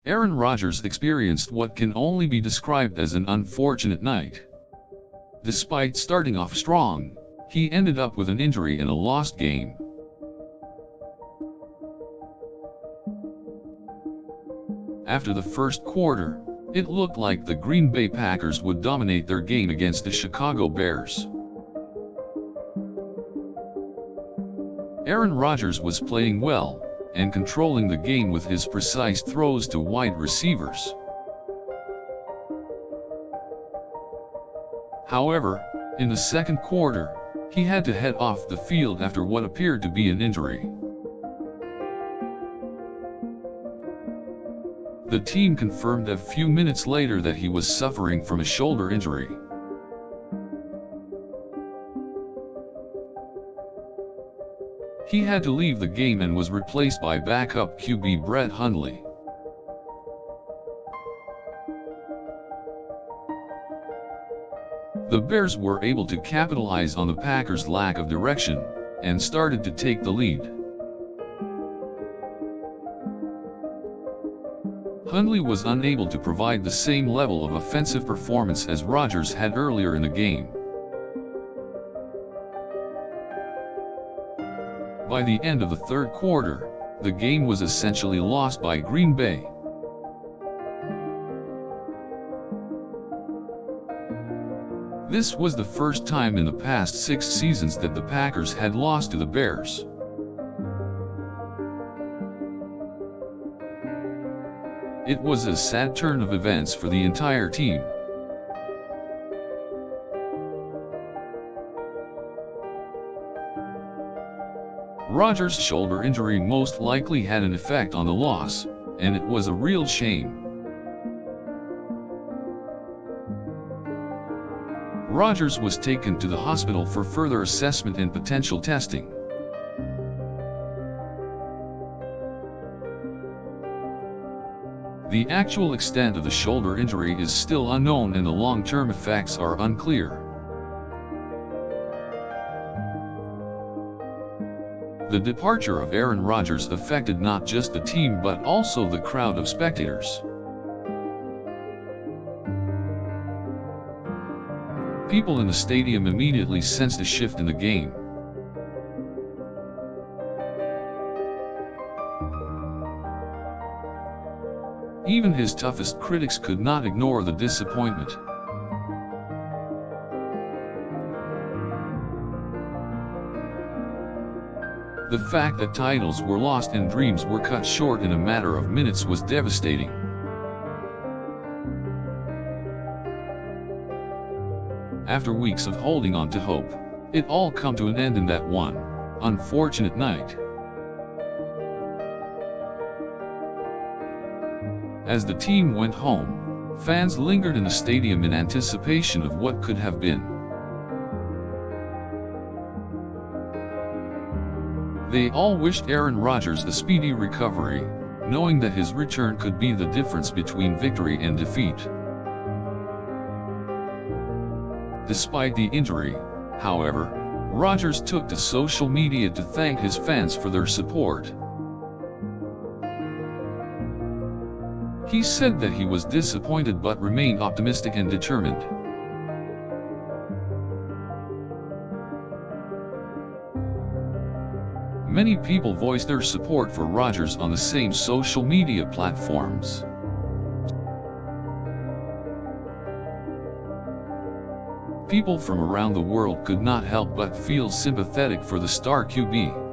Aaron Rodgers experienced what can only be described as an unfortunate night. Despite starting off strong, he ended up with an injury and a lost game. After the first quarter, it looked like the Green Bay Packers would dominate their game against the Chicago Bears. Aaron Rodgers was playing well, and controlling the game with his precise throws to wide receivers. However, in the second quarter, he had to head off the field after what appeared to be an injury. The team confirmed a few minutes later that he was suffering from a shoulder injury. He had to leave the game and was replaced by backup QB Brett Hundley. The Bears were able to capitalize on the Packers' lack of direction, and started to take the lead. Hundley was unable to provide the same level of offensive performance as Rodgers had earlier in the game. By the end of the third quarter, the game was essentially lost by Green Bay. This was the first time in the past 6 seasons that the Packers had lost to the Bears. It was a sad turn of events for the entire team. Rodgers' shoulder injury most likely had an effect on the loss, and it was a real shame. Rodgers was taken to the hospital for further assessment and potential testing. The actual extent of the shoulder injury is still unknown and the long-term effects are unclear. The departure of Aaron Rodgers affected not just the team but also the crowd of spectators. People in the stadium immediately sensed a shift in the game. Even his toughest critics could not ignore the disappointment. The fact that titles were lost and dreams were cut short in a matter of minutes was devastating. After weeks of holding on to hope, it all came to an end in that one unfortunate night. As the team went home, fans lingered in the stadium in anticipation of what could have been. They all wished Aaron Rodgers a speedy recovery, knowing that his return could be the difference between victory and defeat. Despite the injury, however, Rodgers took to social media to thank his fans for their support. He said that he was disappointed but remained optimistic and determined. Many people voiced their support for Rodgers on the same social media platforms. People from around the world could not help but feel sympathetic for the star QB.